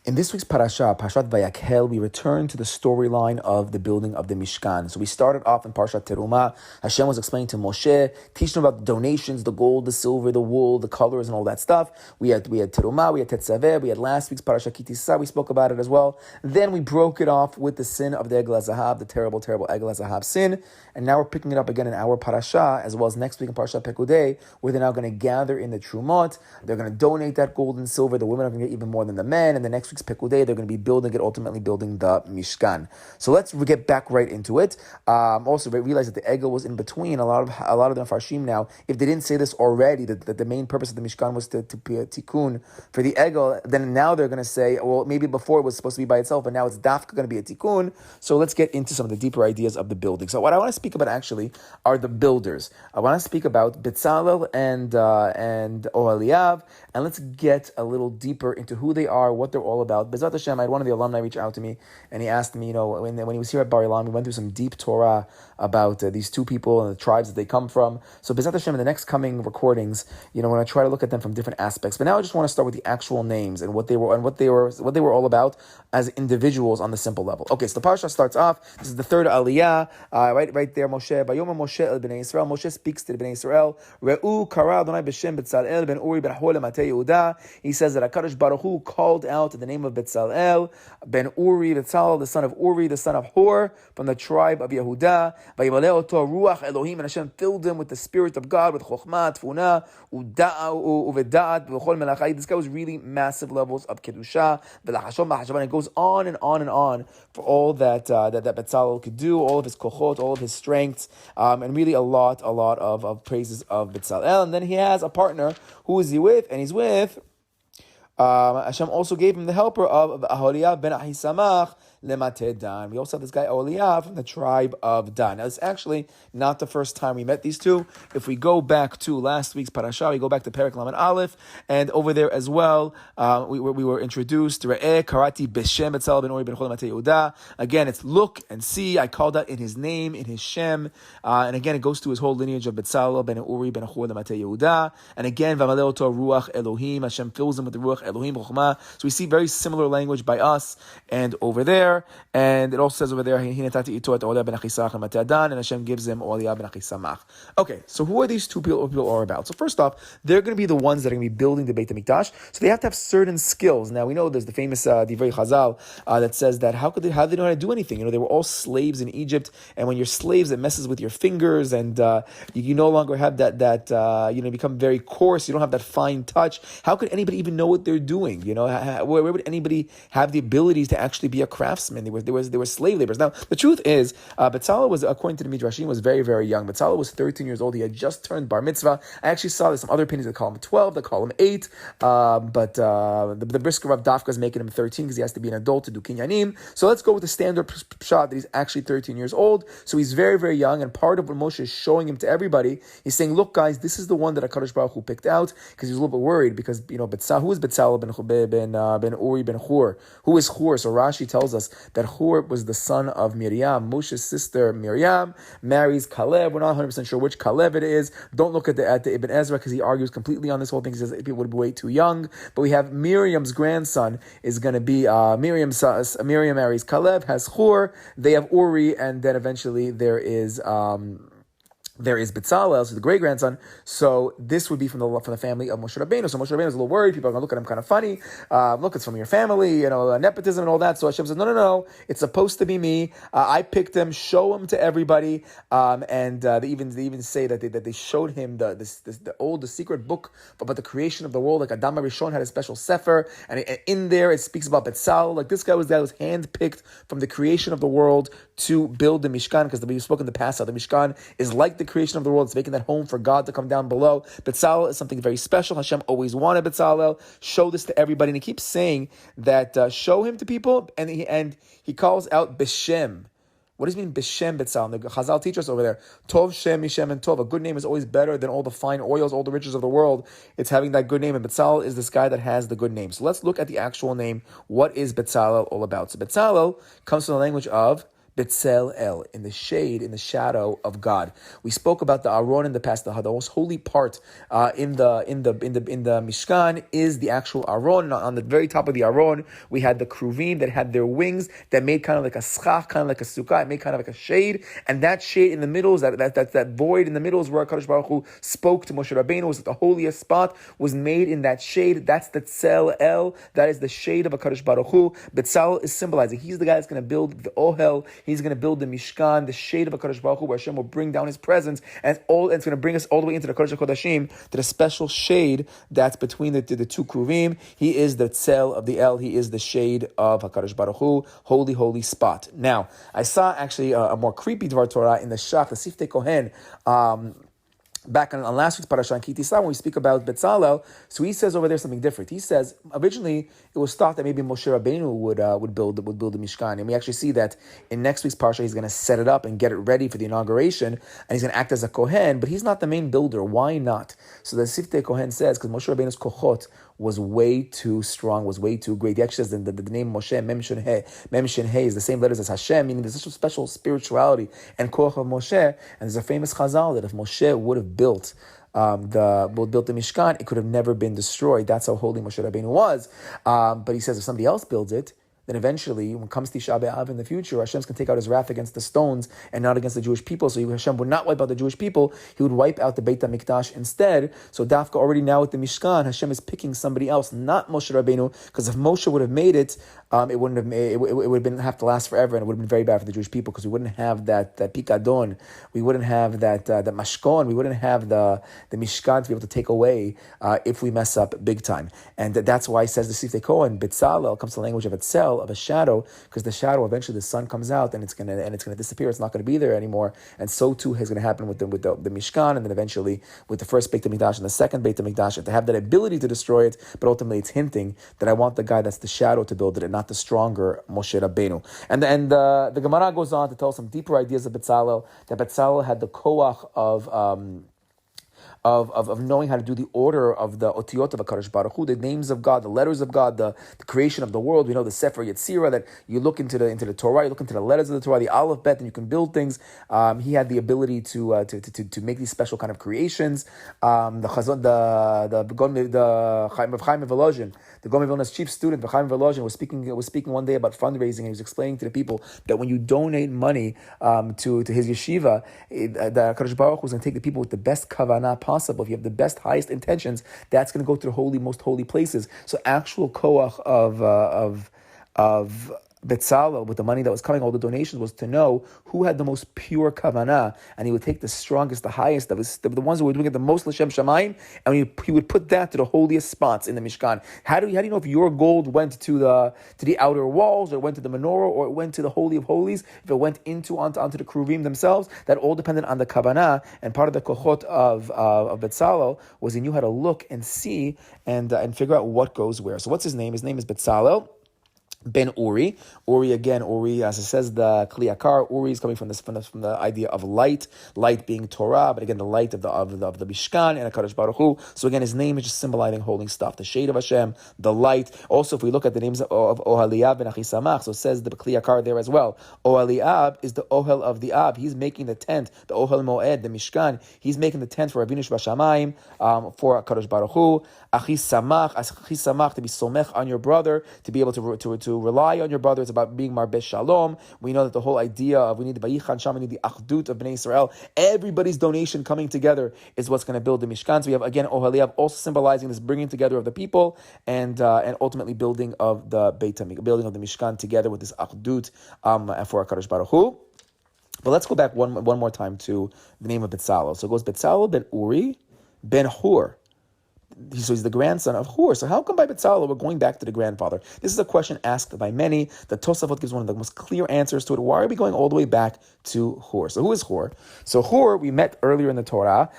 In this week's parasha, Parashat Vayakhel, we return to the storyline of the building of the Mishkan. So we started off in Parashat Terumah. Hashem was explaining to Moshe, teaching him about the donations, the gold, the silver, the wool, the colors, and all that stuff. We had Terumah, we had Tetzaveh, we had last week's Parashat Kitisa, we spoke about it as well. Then we broke it off with the sin of the Egel HaZahav, the terrible, terrible Egel HaZahav sin. And now we're picking it up again in our parasha, as well as next week in Parashat Pekudei, where they're now going to gather in the Trumot. They're going to donate that gold and silver. The women are going to get even more than the men. And the next week's Pekudei, they're going to be ultimately building the Mishkan. So let's get back right into it. Also, realize that the Egel was in between. A lot of the Farshim now, if they didn't say this already, that the main purpose of the Mishkan was to be a tikkun for the Egel, then now they're going to say, well, maybe before it was supposed to be by itself, but now it's dafka going to be a tikkun. So let's get into some of the deeper ideas of the building. So what I want to speak about actually are the builders. I want to speak about Betzalel and Ohaliav, and let's get a little deeper into who they are, what they're all about. Bezat Hashem, I had one of the alumni reach out to me, and he asked me, when he was here at Bar Ilan, we went through some deep Torah about these two people and the tribes that they come from. So Bezat Hashem, in the next coming recordings, we're going to try to look at them from different aspects. But now I just want to start with the actual names and what they were all about as individuals on the simple level. Okay, so the parasha starts off. This is the third aliyah, right there. Moshe, Bayomer Moshe el bnei Yisrael. Moshe speaks to the bnei Yisrael. Re'u kara Adonai b'shem Betzalel ben Uri ben Hur lematei Yehuda. He says that HaKadosh Baruch Hu called out the name of Betzalel ben Uri, Betzalel, the son of Uri, the son of Hur, from the tribe of Yehuda. Vayimaleh oto ruach Elohim, and Hashem filled him with the spirit of God, with chokhmah, tfuna, uvedat, v'chol melachai. This guy was really massive levels of kedusha, v'lachashon b'hashava, and it goes on and on and on for all that Betzalel could do, all of his kochot, all of his strengths, and really a lot of praises of Betzalel. And then he has a partner. Who is he with? And he's with Hashem also gave him the helper of Ohaliav ben Ahisamach lemateh Dan. We also have this guy Ohaliav from the tribe of Dan. Now, it's actually not the first time we met these two. If we go back to last week's parasha, we go back to Perek Lamed Aleph, and over there as well, we were introduced. Re'eh karati b'shem Betzalel ben Uri ben Hur lemateh Yehuda. Again, it's look and see. I called out in his name, in his Shem, and again it goes to his whole lineage of Betzalel ben Uri ben Hur lemateh Yehuda. And again, v'amaleh oto ruach Elohim. Hashem fills him with the ruach Elohim chokhmah. So we see very similar language by us and over there. And it also says over there, and Hashem gives him Ohaliav ben Achisamach. Okay, so who are these two people are about? So first off, they're going to be the ones that are going to be building the Beit HaMikdash. So they have to have certain skills. Now we know there's the famous Divrei Chazal that says that how do they know how to do anything? They were all slaves in Egypt, and when you're slaves, it messes with your fingers, and you no longer have that become very coarse. You don't have that fine touch. How could anybody even know what they're doing? Where would anybody have the abilities to actually be a craftsman? They were slave laborers. Now, the truth is, Betzalel was, according to the Midrashim, was very, very young. Betzalel was 13 years old. He had just turned bar mitzvah. I actually saw there's some other opinions that call him 12, that call him 8. But the brisker of Dafka is making him 13 because he has to be an adult to do kinyanim. So let's go with the standard shot that he's actually 13 years old. So he's very, very young. And part of what Moshe is showing him to everybody, he's saying, look, guys, this is the one that HaKadosh Baruch Hu picked out, because he was a little bit worried because, who is Betzalel ben Uri ben Hur? Who is Hur? So Rashi tells us that Hur was the son of Miriam. Moshe's sister Miriam marries Caleb. We're not 100% sure which Caleb it is. Don't look at the Ibn Ezra, because he argues completely on this whole thing. He says people would be way too young. But we have Miriam's grandson is going to be Miriam marries Caleb, has Hur. They have Uri, and then eventually there is Betzalel, so the great grandson. So this would be from the family of Moshe Rabbeinu. So Moshe Rabbeinu is a little worried. People are going to look at him kind of funny. Look, it's from your family, nepotism and all that. So Hashem says, no, it's supposed to be me. I picked him. Show him to everybody. And they even say that they showed him the secret book about the creation of the world. Like Adam HaRishon had a special sefer, and in there it speaks about Betzalel. Like this guy was handpicked from the creation of the world to build the Mishkan, because we spoke in the past how the Mishkan is like the creation of the world. It's making that home for God to come down below. Betzalel is something very special. Hashem always wanted Betzalel. Show this to everybody. And he keeps saying that show him to people, and he calls out B'Shem. What does it mean B'Shem Betzalel? The Chazal teach us over there. Tov Shem Mishem and Tov. A good name is always better than all the fine oils, all the riches of the world. It's having that good name. And Betzalel is this guy that has the good name. So let's look at the actual name. What is Betzalel all about? So Betzalel comes from the language of Betzalel, in the shade, in the shadow of God. We spoke about the Aron in the past. The most holy part in the Mishkan is the actual Aron. On the very top of the Aron, we had the Kruvim that had their wings that made kind of like a schach, kind of like a sukkah. It made kind of like a shade, and that shade in the middle is that void in the middle is where Kadosh Baruch Hu spoke to Moshe Rabbeinu. Was the holiest spot was made in that shade. That's the Betzalel. That is the shade of a Kadosh Baruch Hu. Betzalel is symbolizing. He's the guy that's going to build the Ohel. He's going to build the Mishkan, the shade of a Kadosh Baruch Hu, where Hashem will bring down His presence, and it's going to bring us all the way into the Kodesh HaKodashim, to the special shade that's between the two Kruvim. He is the Tzel of the El. He is the shade of HaKadosh Baruch Hu, holy, holy spot. Now, I saw actually a more creepy Dvar Torah in the Shach, the Siftei Kohen, back on last week's parasha in Kitisa, when we speak about Betzalel. So he says over there something different. He says originally it was thought that maybe Moshe Rabbeinu would build the Mishkan, and we actually see that in next week's parasha he's going to set it up and get it ready for the inauguration, and he's going to act as a kohen, but he's not the main builder. Why not? So the Siftei Kohen says because Moshe Rabbeinu's kochot was way too strong, was way too great. He actually says the name Moshe, Mem Shin He, is the same letters as Hashem, meaning there's such a special spirituality and koch of Moshe. And there's a famous chazal that if Moshe would have built the Mishkan, it could have never been destroyed. That's how holy Moshe Rabbeinu was. But he says if somebody else builds it, then eventually, when it comes to Tisha B'Av in the future, Hashem's going to take out His wrath against the stones and not against the Jewish people. So Hashem would not wipe out the Jewish people. He would wipe out the Beit HaMikdash instead. So Dafka already now with the Mishkan, Hashem is picking somebody else, not Moshe Rabbeinu, because if Moshe would have made it, it wouldn't have made, it would have have to last forever, and it would have been very bad for the Jewish people because we wouldn't have that pikadon, we wouldn't have that mashkon, we wouldn't have the Mishkan to be able to take away if we mess up big time. And that's why he says the Siftei Kohen, Betzalel comes to the language of itself, of a shadow, because the shadow eventually the sun comes out and it's gonna disappear. It's not going to be there anymore. And so too is going to happen with the Mishkan, and then eventually with the first Beit HaMikdash and the second Beit HaMikdash. If they have that ability to destroy it, but ultimately it's hinting that I want the guy that's the shadow to build it and not the stronger Moshe Rabbeinu. And the Gemara goes on to tell some deeper ideas of Betzalel, that Betzalel had the koach of knowing how to do the order of the otiyot of HaKadosh Baruch Hu, the names of God, the letters of God, the creation of the world. We know the Sefer Yetzirah, that you look into the Torah, you look into the letters of the Torah, the Aleph Bet, and you can build things. He had the ability to make these special kind of creations. The Chaim Volozhin, the Gomer Vilna's chief student, Chaim Volozhin, was speaking one day about fundraising, and he was explaining to the people that when you donate money to his yeshiva, the HaKadosh Baruch Hu is going to take the people with the best kavanah possible. If you have the best, highest intentions, that's going to go to the holy, most holy places. So actual koach of Betzalel, with the money that was coming, all the donations, was to know who had the most pure kavanah, and he would take the strongest, the highest, the ones who were doing it the most l'shem shamayim, and he would put that to the holiest spots in the Mishkan. How do you know if your gold went to the outer walls, or went to the menorah, or it went to the holy of holies? If it went onto the kruvim themselves, that all depended on the kavanah. And part of the kochot of Betzalel was he knew how to look and see and figure out what goes where. So what's his name? His name is Betzalel Ben Uri. Uri, as it says, the Kli Yakar. Uri is coming from the idea of light being Torah, but again the light of the Mishkan and HaKadosh Baruch Hu. So again, his name is just symbolizing holding stuff, the shade of Hashem, the light. Also, if we look at the names of Ohaliav and Achisamach, so it says the Kli Yakar there as well. Ohaliav is the Ohel of the Ab. He's making the tent, the Ohel Moed, the Mishkan. He's making the tent for Avinu Shebashamayim, for HaKadosh Baruch Hu. Achisamach, to be somech on your brother, to be able to rely on your brother. It's about being Marbeh Shalom. We know that the whole idea of we need the Vayichan Sham, we need the Achdut of Bnei Israel. Everybody's donation coming together is what's going to build the Mishkan. So we have again Ohaliav also symbolizing this bringing together of the people and ultimately building of the building of the Mishkan together with this Achdut for HaKadosh Baruch Hu. But let's go back one more time to the name of Betzalel. So it goes Betzalel ben Uri ben Hur. So he's the grandson of Hur. So how come by Betzalel we're going back to the grandfather? This is a question asked by many. The Tosafot gives one of the most clear answers to it. Why are we going all the way back to Hur? So who is Hur? So Hur, we met earlier in the Torah.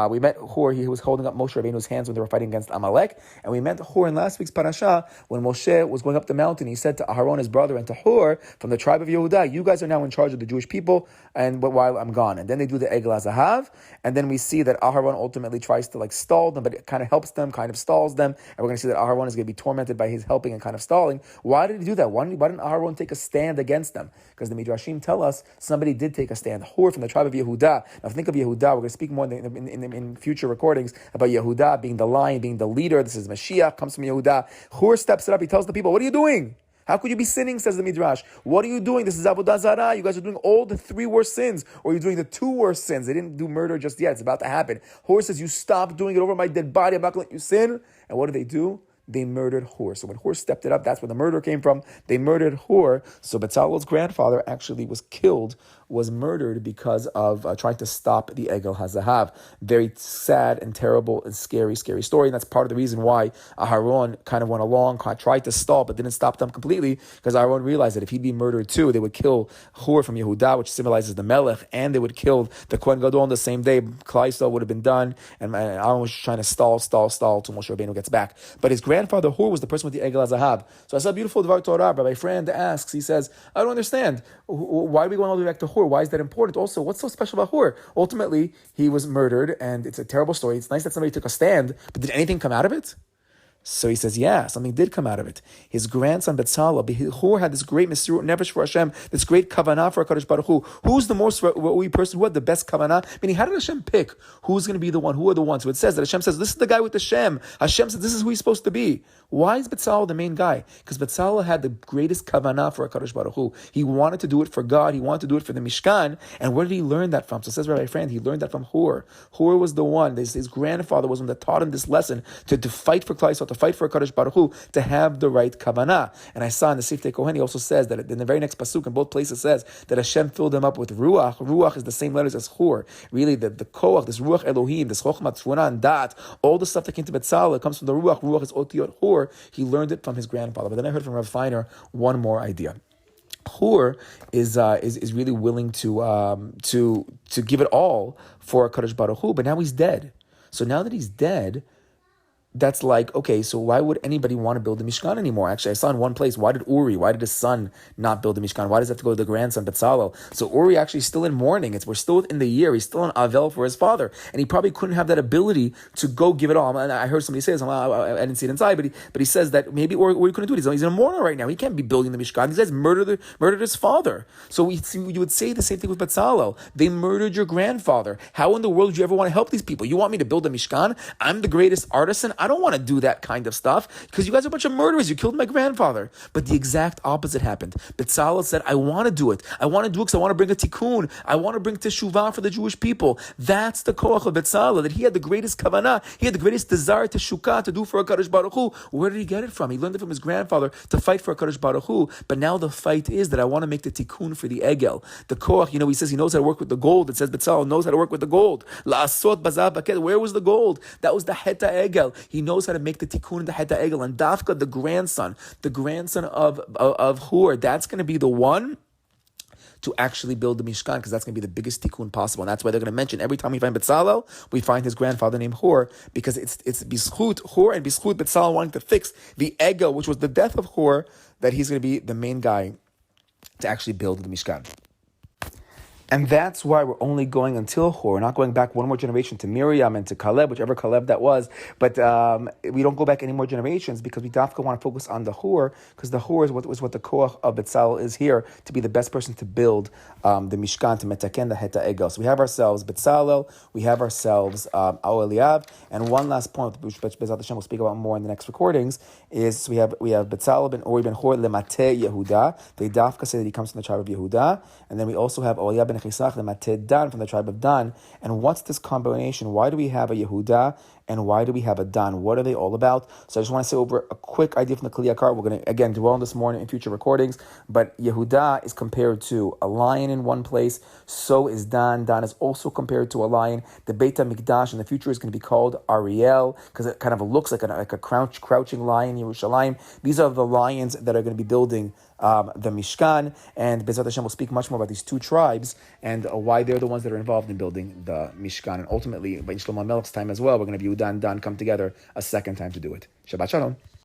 We met Hur. He was holding up Moshe Rabbeinu's hands when they were fighting against Amalek. And we met Hur in last week's parasha when Moshe was going up the mountain. He said to Aharon, his brother, and to Hur from the tribe of Yehudah, you guys are now in charge of the Jewish people, and while I'm gone. And then they do the Egel HaZahav. And then we see that Aharon ultimately tries to stall them, but it kind of helps them, kind of stalls them, and we're going to see that Aharon is going to be tormented by his helping and kind of stalling. Why did he do that? Why didn't Aharon take a stand against them? Because the Midrashim tell us somebody did take a stand. Hur from the tribe of Yehuda. Now think of Yehuda. We're going to speak more in future recordings about Yehuda being the lion, being the leader. This is Mashiach, comes from Yehuda. Hur steps it up. He tells the people, what are you doing? How could you be sinning, says the Midrash? What are you doing? This is Avodah Zarah. You guys are doing all the 3 worst sins, or you're doing the 2 worst sins. They didn't do murder just yet. It's about to happen. Hur says, you stop doing it over my dead body. I'm not going to let you sin. And what do? They murdered Hur. So when Hur stepped it up, that's where the murder came from. They murdered Hur. So Betzalel's grandfather actually was killed, was murdered because of trying to stop the Egel HaZahav. Very sad and terrible and scary story. And that's part of the reason why Aharon kind of went along, tried to stall, but didn't stop them completely, because Aharon realized that if he'd be murdered too, they would kill Hur from Yehuda, which symbolizes the Melech, and they would kill the Kohen Gadol on the same day. Klal Yisrael would have been done, and Aharon was trying to stall till Moshe Rabbeinu gets back. But his grandfather Hur was the person with the Egel HaZahav. So I saw a beautiful Dvar Torah. Rabbi Friend asks, he says, I don't understand. Why are we going all the way back to Hur? Why is that important? Also, what's so special about Hur? Ultimately, he was murdered, and it's a terrible story. It's nice that somebody took a stand, but did anything come out of it? So he says, yeah, something did come out of it. His grandson Betzalel, Hur had this great Mesirut Nefesh for Hashem, this great kavanah for HaKadosh Baruch Hu. Who's the most Ra'ui person? Who had the best kavanah? Meaning, how did Hashem pick who's going to be the one? Who are the ones? So it says that Hashem says, this is the guy with the Shem. Hashem says, this is who he's supposed to be. Why is Betzalel the main guy? Because Betzalel had the greatest kavanah for HaKadosh Baruch Hu. He wanted to do it for God. He wanted to do it for the Mishkan. And where did he learn that from? So it says, Rabbi Friend, he learned that from Hur. Hur was the one. His grandfather was the one that taught him this lesson to fight for Klal Yisrael, to fight for HaKadosh Baruch Hu, to have the right kavanah. And I saw in the Siftei Kohen, he also says that in the very next pasuk, in both places, says that Hashem filled him up with ruach. Ruach is the same letters as Hur. Really, the koach, this ruach Elohim, this chokhmah, tzvuna, and dat, all the stuff that came to Betzalel comes from the ruach. Ruach is otiyot Hur. He learned it from his grandfather. But then I heard from Rav Feiner one more idea. Hur is really willing to give it all for Kadosh Baruch Hu, but now he's dead. So now that he's dead, that's like, okay, so why would anybody want to build the Mishkan anymore? Actually, I saw in one place, why did his son not build the Mishkan? Why does it have to go to the grandson, Betzalel? So Uri actually is still in mourning. We're still in the year. He's still in Avel for his father. And he probably couldn't have that ability to go give it all. And I heard somebody say this, I didn't see it inside, but he says that maybe Uri couldn't do it. He's in a mourner right now. He can't be building the Mishkan. These guys murdered his father. So you would say the same thing with Betzalel. They murdered your grandfather. How in the world do you ever want to help these people? You want me to build a Mishkan? I'm the greatest artisan. I don't want to do that kind of stuff because you guys are a bunch of murderers. You killed my grandfather. But the exact opposite happened. Betzalel said, I want to do it. I want to do it because I want to bring a tikkun. I want to bring teshuvah for the Jewish people. That's the koach of Betzalel, that he had the greatest kavanah. He had the greatest desire to shukah, to do for HaKadosh Baruch Hu. Where did he get it from? He learned it from his grandfather to fight for HaKadosh Baruch Hu. But now the fight is that I want to make the tikkun for the egel. The koach, he says he knows how to work with the gold. It says Betzalel knows how to work with the gold. La'asot bazav baket. Where was the gold? That was the heta egel. He knows how to make the tikkun in the heta egel. And Dafka, the grandson of Hur, that's going to be the one to actually build the Mishkan, because that's going to be the biggest tikkun possible. And that's why they're going to mention every time we find Betzalel, we find his grandfather named Hur, because it's Bishut Hur and Bishut Betzalel wanting to fix the egel, which was the death of Hur, that he's going to be the main guy to actually build the Mishkan. And that's why we're only going until Hur. We're not going back one more generation to Miriam and to Caleb, whichever Caleb that was. But we don't go back any more generations because we dafka want to focus on the Hur, because the Hur is what the koach of Betzalel is here, to be the best person to build the Mishkan, to metaken the heta egel. So we have ourselves Betzalel, we have ourselves Ohaliav, and one last point, which Bezat Hashem will speak about more in the next recordings, is we have Betzalel ben Uri ben Hur lemate Yehuda. They dafka say that he comes from the tribe of Yehuda, and then we also have Ohaliav ben Chisach lemate Dan from the tribe of Dan. And what's this combination? Why do we have a Yehuda and why do we have a Dan? What are they all about? So I just want to say over a quick idea from the Kli Yakar. We're going to, again, dwell on this more in future recordings. But Yehuda is compared to a lion in one place. So is Dan. Dan is also compared to a lion. The Beit HaMikdash in the future is going to be called Ariel, because it kind of looks like a crouching lion, Yerushalayim. These are the lions that are going to be building the Mishkan. And Bezat Hashem will speak much more about these two tribes and why they're the ones that are involved in building the Mishkan. And ultimately, by Shlomo Melech's time as well, we're going to have Yehuda and Dan come together a second time to do it. Shabbat Shalom.